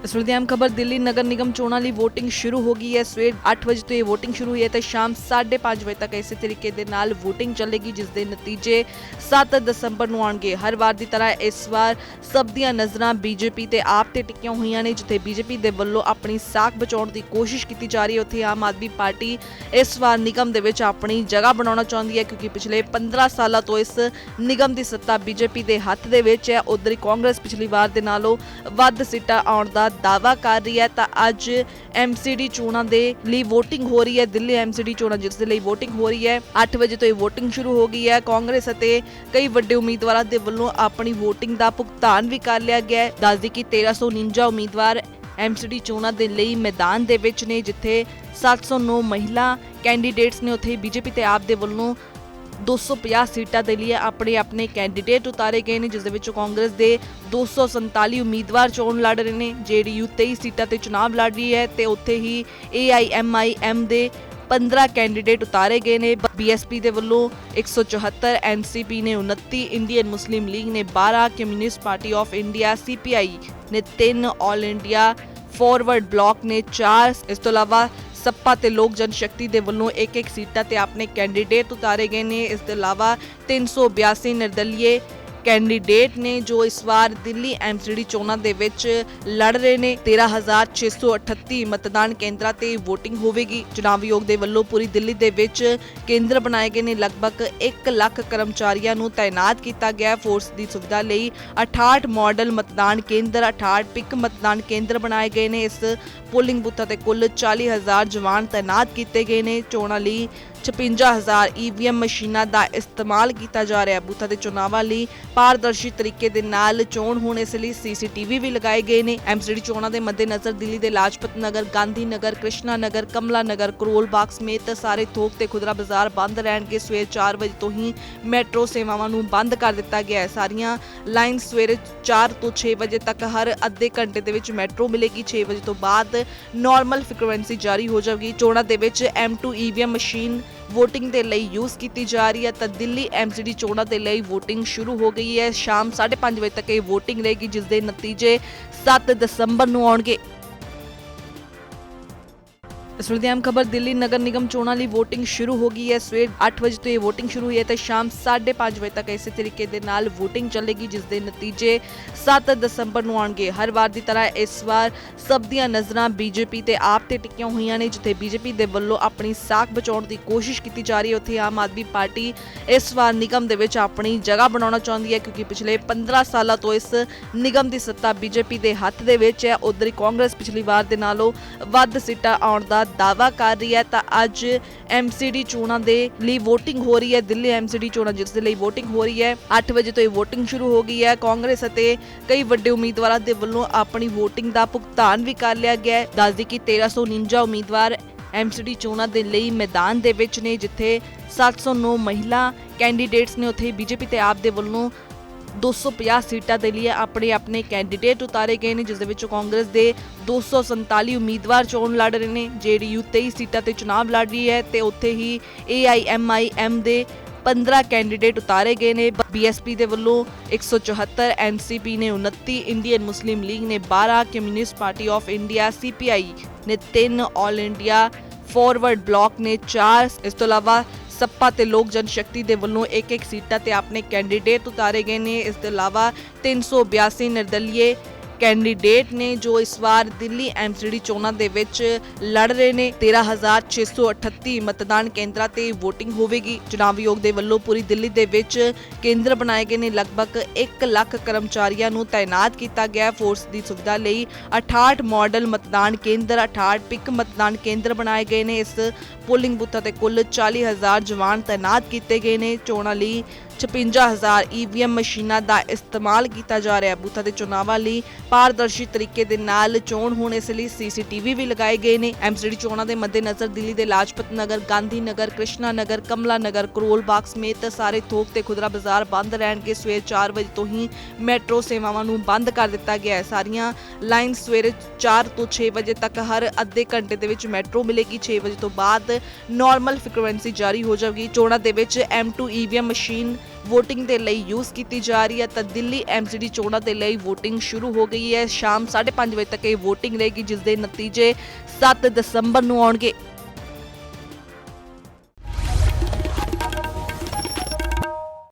इस ਵੇਲੇ ਦੀ ਅਹਿਮ ਖਬਰ ਦਿੱਲੀ ਨਗਰ ਨਿਗਮ ਚੋਣਾਂ ਲਈ VOTING ਸ਼ੁਰੂ ਹੋ ਗਈ ਹੈ। ਸਵੇਰ 8 ਵਜੇ ਤੋਂ ਇਹ VOTING ਸ਼ੁਰੂ ਹੋਈ ਹੈ ਤੇ ਸ਼ਾਮ 5:30 ਵਜੇ ਤੱਕ ਇਸੇ ਤਰੀਕੇ ਦੇ ਨਾਲ VOTING ਚੱਲੇਗੀ, ਜਿਸ ਦੇ ਨਤੀਜੇ 7 ਦਸੰਬਰ ਨੂੰ ਆਉਣਗੇ। ਹਰ ਵਾਰ ਦੀ ਤਰ੍ਹਾਂ ਇਸ ਵਾਰ ਸਭ ਦੀਆਂ ਨਜ਼ਰਾਂ ਬੀਜੇਪੀ ਤੇ ਆਪ ਤੇ ਟਿਕੀਆਂ ਹੋਈਆਂ ਨੇ। ਜਿੱਥੇ ਬੀਜੇਪੀ ਦੇ ਵੱਲੋਂ ਆਪਣੀ ਸਾਖ ਬਚਾਉਣ ਦੀ ਕੋਸ਼ਿਸ਼ ਕੀਤੀ ਜਾ ਰਹੀ ਹੈ, ਉੱਥੇ ਆਮ ਆਦਮੀ ਪਾਰਟੀ ਇਸ ਵਾਰ ਨਿਗਮ ਦੇ ਵਿੱਚ ਆਪਣੀ ਜਗ੍ਹਾ ਬਣਾਉਣਾ ਚਾਹੁੰਦੀ ਹੈ, ਕਿਉਂਕਿ ਪਿਛਲੇ 15 ਸਾਲਾਂ ਤੋਂ ਇਸ ਨਿਗਮ ਦੀ ਸੱਤਾ ਬੀਜੇਪੀ ਦੇ ਹੱਥ ਦੇ ਵਿੱਚ ਹੈ। ਉਧਰ ਕਾਂਗਰਸ ਪਿਛਲੀ ਵਾਰ ਦੇ ਨਾਲੋਂ ਵੱਧ ਸੀਟਾਂ ਆਉਣ ਦਾ ਦਾਅਵਾ ਕਰ ਰਹੀ ਹੈ। ਤਾਂ ਅੱਜ MCD ਚੋਣਾਂ ਦੇ ਲਈ VOTING ਹੋ ਰਹੀ ਹੈ। ਦਿੱਲੀ MCD ਚੋਣਾਂ ਜਿਸ ਦੇ ਲਈ VOTING ਹੋ ਰਹੀ ਹੈ। 8 ਵਜੇ ਤੋਂ ਇਹ VOTING ਸ਼ੁਰੂ ਹੋ ਗਈ ਹੈ। ਕਾਂਗਰਸ ਅਤੇ ਕਈ ਵੱਡੇ ਉਮੀਦਵਾਰਾਂ ਦੇ ਵੱਲੋਂ ਆਪਣੀ VOTING ਦਾ ਭੁਗਤਾਨ ਵੀ ਕਰ ਲਿਆ ਗਿਆ ਹੈ। ਦੱਸਦੀ ਕਿ 1349 ਉਮੀਦਵਾਰ MCD ਚੋਣਾਂ ਦੇ ਲਈ ਮੈਦਾਨ ਦੇ ਵਿੱਚ ਨੇ, ਜਿੱਥੇ 709 ਮਹਿਲਾ ਕੈਂਡੀਡੇਟਸ ਨੇ। ਉੱਥੇ ਬੀਜੇਪੀ ਤੇ ਆਪ ਦੇ ਵੱਲੋਂ 250 ਸੀਟਾਂ ਦੇ ਲਈ ਆਪਣੇ ਕੈਂਡੀਡੇਟ ਉਤਾਰੇ ਗਏ ਨੇ, ਜਿਸ ਦੇ ਵਿੱਚ ਕਾਂਗਰਸ ਦੇ 247 ਉਮੀਦਵਾਰ ਚੋਣ ਲੜ ਰਹੇ ਨੇ। JDU 23 ਸੀਟਾਂ ਤੇ ਚੁਣਾਵ ਲੜ ਰਹੀ ਹੈ ਤੇ ਉੱਥੇ ਹੀ AIMIM ਦੇ 15 ਕੈਂਡੀਡੇਟ ਉਤਾਰੇ ਗਏ ਨੇ। BSP ਦੇ ਵੱਲੋਂ 174, NCP ਨੇ 29, ਇੰਡੀਅਨ ਮੁਸਲਿਮ ਲੀਗ ਨੇ 12, communist party of India CPI ਨੇ 3, ਆਲ ਇੰਡੀਆ ਫਾਰਵਰਡ ਬਲਾਕ ਨੇ 4। ਇਸ ਤੋਂ ਇਲਾਵਾ ਸੱਪਾ ਤੇ ਲੋਕ ਜਨਸ਼ਕਤੀ ਦੇ ਵੱਲੋਂ ਇੱਕ ਸੀਟਾਂ ਤੇ ਆਪਣੇ ਕੈਂਡੀਡੇਟ ਉਤਾਰੇ ਗਏ ਨੇ। ਇਸ ਤੋਂ ਇਲਾਵਾ 382 ਨਿਰਦਲੀਏ ਕੈਂਡੀਡੇਟ ਨੇ ਜੋ ਇਸ ਵਾਰ ਦਿੱਲੀ MCD ਚੋਣਾਂ ਦੇ ਵਿੱਚ ਲੜ ਰਹੇ ਨੇ। 13,638 ਮਤਦਾਨ ਕੇਂਦਰਾਂ ਤੇ VOTING ਹੋਵੇਗੀ। ਚੁਣਾਵ ਆਯੋਗ ਦੇ ਵੱਲੋਂ ਪੂਰੀ ਦਿੱਲੀ ਦੇ ਵਿੱਚ ਕੇਂਦਰ ਬਣਾਏ ਗਏ ਨੇ। ਲਗਭਗ 1 ਲੱਖ ਕਰਮਚਾਰੀਆਂ ਨੂੰ ਤਾਇਨਾਤ ਕੀਤਾ ਗਿਆ। ਫੋਰਸ ਦੀ ਸੁਵਿਧਾ ਲਈ 68 ਮਾਡਲ ਮਤਦਾਨ ਕੇਂਦਰ, 68 ਪਿਕ ਮਤਦਾਨ ਕੇਂਦਰ ਬਣਾਏ ਗਏ ਨੇ। ਇਸ ਪੋਲਿੰਗ ਬੂਥਾਂ ਤੇ ਕੁੱਲ 40,000 ਜਵਾਨ ਤਾਇਨਾਤ ਕੀਤੇ ਗਏ ਨੇ। ਚੋਣਾਂ ਲਈ 56,000 EVM ਮਸ਼ੀਨਾਂ ਦਾ ਇਸਤੇਮਾਲ ਕੀਤਾ ਜਾ ਰਿਹਾ ਹੈ। ਬੂਥਾਂ ਦੇ ਚੁਣਾਵਾਂ ਲਈ ਪਾਰਦਰਸ਼ੀ ਤਰੀਕੇ ਦੇ ਨਾਲ ਚੋਣ ਹੋਣ, ਇਸ ਲਈ CCTV ਵੀ ਲਗਾਏ ਗਏ ਨੇ। MCD ਚੋਣਾਂ ਦੇ ਮੱਦੇਨਜ਼ਰ ਦਿੱਲੀ ਦੇ ਲਾਜਪਤ ਨਗਰ, ਗਾਂਧੀ ਨਗਰ, ਕ੍ਰਿਸ਼ਨਾ ਨਗਰ, ਕਮਲਾ ਨਗਰ, ਕਰੋਲ ਬਾਗ ਸਮੇਤ ਸਾਰੇ ਥੋਕ ਤੇ ਖੁਦਰਾ ਬਾਜ਼ਾਰ ਬੰਦ ਰਹਿਣਗੇ। ਸਵੇਰ 4 ਵਜੇ ਤੋਂ ਹੀ ਮੈਟਰੋ ਸੇਵਾਵਾਂ ਨੂੰ ਬੰਦ ਕਰ ਦਿੱਤਾ ਗਿਆ ਹੈ। ਸਾਰੀਆਂ ਲਾਈਨ ਸਵੇਰੇ 4 ਤੋਂ 6 ਵਜੇ ਤੱਕ ਹਰ ਅੱਧੇ ਘੰਟੇ ਦੇ ਵਿੱਚ ਮੈਟਰੋ ਮਿਲੇਗੀ। 6 ਵਜੇ ਤੋਂ ਬਾਅਦ ਨਾਰਮਲ ਫ੍ਰੀਕੁਐਂਸੀ ਜਾਰੀ ਹੋ ਜਾਵੇਗੀ। ਚੋਣਾਂ ਦੇ ਵਿੱਚ M2 EVM ਮਸ਼ੀਨ VOTING ਦੇ ਲਈ ਯੂਜ਼ ਕੀਤੀ ਜਾ ਰਹੀ ਹੈ। ਤਾਂ ਦਿੱਲੀ MCD ਚੋਣਾਂ ਦੇ ਲਈ VOTING ਸ਼ੁਰੂ ਹੋ ਗਈ ਹੈ। ਸ਼ਾਮ 5:30 ਵਜੇ ਤੱਕ ਇਹ VOTING ਰਹੇਗੀ, ਜਿਸ ਦੇ ਨਤੀਜੇ 7 ਦਸੰਬਰ ਨੂੰ ਆਉਣਗੇ। ਇਸ ਵੇਲੇ ਦੀ ਅਹਿਮ ਖਬਰ ਦਿੱਲੀ ਨਗਰ ਨਿਗਮ ਚੋਣਾਂ ਲਈ VOTING ਸ਼ੁਰੂ ਹੋ ਗਈ ਹੈ। ਸਵੇਰ 8 ਵਜੇ ਤੋਂ ਇਹ VOTING ਸ਼ੁਰੂ ਹੋਈ ਹੈ ਤੇ ਸ਼ਾਮ 5:30 ਵਜੇ ਤੱਕ ਇਸੇ ਤਰੀਕੇ ਦੇ ਨਾਲ VOTING ਚੱਲੇਗੀ, ਜਿਸ ਦੇ ਨਤੀਜੇ 7 ਦਸੰਬਰ ਨੂੰ ਆਉਣਗੇ। ਹਰ ਵਾਰ ਦੀ ਤਰ੍ਹਾਂ ਇਸ ਵਾਰ ਸਭ ਦੀਆਂ ਨਜ਼ਰਾਂ ਬੀਜੇਪੀ ਤੇ ਆਪ ਤੇ ਟਿਕੀਆਂ ਹੋਈਆਂ ਨੇ। ਜਿੱਥੇ ਬੀਜੇਪੀ ਦੇ ਵੱਲੋਂ ਆਪਣੀ ਸਾਖ ਬਚਾਉਣ ਦੀ ਕੋਸ਼ਿਸ਼ ਕੀਤੀ ਜਾ ਰਹੀ ਹੈ, ਉੱਥੇ ਆਮ ਆਦਮੀ ਪਾਰਟੀ ਇਸ ਵਾਰ ਨਿਗਮ ਦੇ ਵਿੱਚ ਆਪਣੀ ਜਗ੍ਹਾ ਬਣਾਉਣਾ ਚਾਹੁੰਦੀ ਹੈ, ਕਿਉਂਕਿ ਪਿਛਲੇ 15 ਸਾਲਾਂ ਤੋਂ ਇਸ ਨਿਗਮ ਦੀ ਸੱਤਾ ਬੀਜੇਪੀ ਦੇ ਹੱਥ ਦੇ ਵਿੱਚ ਹੈ। ਉਧਰ ਕਾਂਗਰਸ ਪਿਛਲੀ ਵਾਰ ਦੇ ਨਾਲੋਂ ਵੱਧ ਸੀਟਾਂ ਆਉਣ ਦਾ ਦਾਅਵਾ ਕਰ ਰਹੀ ਹੈ। ਤਾਂ ਅੱਜ MCD ਚੋਣਾਂ ਦੇ ਲਈ VOTING ਹੋ ਰਹੀ ਹੈ। ਦਿੱਲੀ MCD ਚੋਣਾਂ ਜਿਸ ਦੇ ਲਈ VOTING ਹੋ ਰਹੀ ਹੈ। 8 ਵਜੇ ਤੋਂ ਇਹ VOTING ਸ਼ੁਰੂ ਹੋ ਗਈ ਹੈ। ਕਾਂਗਰਸ ਅਤੇ ਕਈ ਵੱਡੇ ਉਮੀਦਵਾਰਾਂ ਦੇ ਵੱਲੋਂ ਆਪਣੀ VOTING ਦਾ ਭੁਗਤਾਨ ਵੀ ਕਰ ਲਿਆ ਗਿਆ ਹੈ। ਦੱਸਦੀ ਕਿ 1349 ਉਮੀਦਵਾਰ MCD ਚੋਣਾਂ ਦੇ ਲਈ ਮੈਦਾਨ ਦੇ ਵਿੱਚ ਨੇ, ਜਿੱਥੇ 709 ਮਹਿਲਾ ਕੈਂਡੀਡੇਟਸ ਨੇ। ਉੱਥੇ ਬੀਜੇਪੀ ਤੇ ਆਪ ਦੇ ਵੱਲੋਂ 250 ਸੀਟਾਂ ਦੇ ਲਈ ਆਪਣੇ ਕੈਂਡੀਡੇਟ ਉਤਾਰੇ ਗਏ ਨੇ, ਜਿਸ ਦੇ ਵਿੱਚ ਕਾਂਗਰਸ ਦੇ 247 ਉਮੀਦਵਾਰ ਚੋਣ ਲੜ ਰਹੇ ਨੇ। JDU 23 ਸੀਟਾਂ ਤੇ ਚੁਣਾਵ ਲੜ ਰਹੀ ਹੈ ਤੇ ਉੱਥੇ ਹੀ AIMIM ਦੇ 15 ਕੈਂਡੀਡੇਟ ਉਤਾਰੇ ਗਏ ਨੇ। BSP ਦੇ ਵੱਲੋਂ 174, NCP ਨੇ 29, ਇੰਡੀਅਨ ਮੁਸਲਿਮ ਲੀਗ ਨੇ 12, communist party of India CPI ਨੇ 3, ਆਲ ਇੰਡੀਆ ਫਾਰਵਰਡ ਬਲਾਕ ਨੇ 4। ਇਸ ਤੋਂ ਇਲਾਵਾ ਸੱਪਾ ਤੇ ਲੋਕ ਜਨਸ਼ਕਤੀ ਦੇ ਵੱਲੋਂ ਇੱਕ ਸੀਟਾਂ ਤੇ ਆਪਣੇ ਕੈਂਡੀਡੇਟ ਉਤਾਰੇ ਗਏ ਨੇ। ਇਸ ਤੋਂ ਇਲਾਵਾ 382 ਨਿਰਦਲੀਏ ਕੈਂਡੀਡੇਟ ਨੇ ਜੋ ਇਸ ਵਾਰ ਦਿੱਲੀ MCD ਚੋਣਾਂ ਦੇ ਵਿੱਚ ਲੜ ਰਹੇ ਨੇ। 13,638 ਮਤਦਾਨ ਕੇਂਦਰਾਂ ਤੇ VOTING ਹੋਵੇਗੀ। ਚੁਣਾਵ ਆਯੋਗ ਦੇ ਵੱਲੋਂ ਪੂਰੀ ਦਿੱਲੀ ਦੇ ਵਿੱਚ ਕੇਂਦਰ ਬਣਾਏ ਗਏ ਨੇ। ਲਗਭਗ 1 ਲੱਖ ਕਰਮਚਾਰੀਆਂ ਨੂੰ ਤਾਇਨਾਤ ਕੀਤਾ ਗਿਆ। ਫੋਰਸ ਦੀ ਸੁਵਿਧਾ ਲਈ 68 ਮਾਡਲ ਮਤਦਾਨ ਕੇਂਦਰ, 68 ਪਿਕ ਮਤਦਾਨ ਕੇਂਦਰ ਬਣਾਏ ਗਏ ਨੇ। ਇਸ ਪੋਲਿੰਗ ਬੂਥਾਂ ਤੇ ਕੁੱਲ 40,000 ਜਵਾਨ ਤਾਇਨਾਤ ਕੀਤੇ ਗਏ ਨੇ। ਚੋਣਾਂ ਲਈ 56,000 EVM ਮਸ਼ੀਨਾਂ ਦਾ ਇਸਤੇਮਾਲ ਕੀਤਾ ਜਾ ਰਿਹਾ ਹੈ। ਬੂਥਾਂ ਦੇ ਚੁਣਾਵਾਂ ਲਈ ਪਾਰਦਰਸ਼ੀ ਤਰੀਕੇ ਦੇ ਨਾਲ ਚੋਣ ਹੋਣ, ਇਸ ਲਈ CCTV ਵੀ ਲਗਾਏ ਗਏ ਨੇ। MCD ਚੋਣਾਂ ਦੇ ਮੱਦੇਨਜ਼ਰ ਦਿੱਲੀ ਦੇ ਲਾਜਪਤ ਨਗਰ, ਗਾਂਧੀ ਨਗਰ, ਕ੍ਰਿਸ਼ਨਾ ਨਗਰ, ਕਮਲਾ ਨਗਰ, ਕਰੋਲ ਬਾਗ ਸਮੇਤ ਸਾਰੇ ਥੋਕ ਤੇ ਖੁਦਰਾ ਬਾਜ਼ਾਰ ਬੰਦ ਰਹਿਣਗੇ। ਸਵੇਰ 4 ਵਜੇ ਤੋਂ ਹੀ ਮੈਟਰੋ ਸੇਵਾਵਾਂ ਨੂੰ ਬੰਦ ਕਰ ਦਿੱਤਾ ਗਿਆ ਹੈ। ਸਾਰੀਆਂ ਲਾਈਨ ਸਵੇਰੇ 4 ਤੋਂ 6 ਵਜੇ ਤੱਕ ਹਰ ਅੱਧੇ ਘੰਟੇ ਦੇ ਵਿੱਚ ਮੈਟਰੋ ਮਿਲੇਗੀ। 6 ਵਜੇ ਤੋਂ ਬਾਅਦ ਨਾਰਮਲ ਫ੍ਰੀਕੁਐਂਸੀ ਜਾਰੀ ਹੋ ਜਾਵੇਗੀ। ਚੋਣਾਂ ਦੇ ਵਿੱਚ M2 EVM ਮਸ਼ੀਨ VOTING ਦੇ ਲਈ ਯੂਜ਼ ਕੀਤੀ ਜਾ ਰਹੀ ਹੈ। ਤਾਂ ਦਿੱਲੀ MCD ਚੋਣਾਂ ਦੇ ਲਈ VOTING ਸ਼ੁਰੂ ਹੋ ਗਈ ਹੈ। ਸ਼ਾਮ 5:30 ਵਜੇ ਤੱਕ ਇਹ VOTING ਰਹੇਗੀ, ਜਿਸ ਦੇ ਨਤੀਜੇ 7 ਦਸੰਬਰ ਨੂੰ ਆਉਣਗੇ।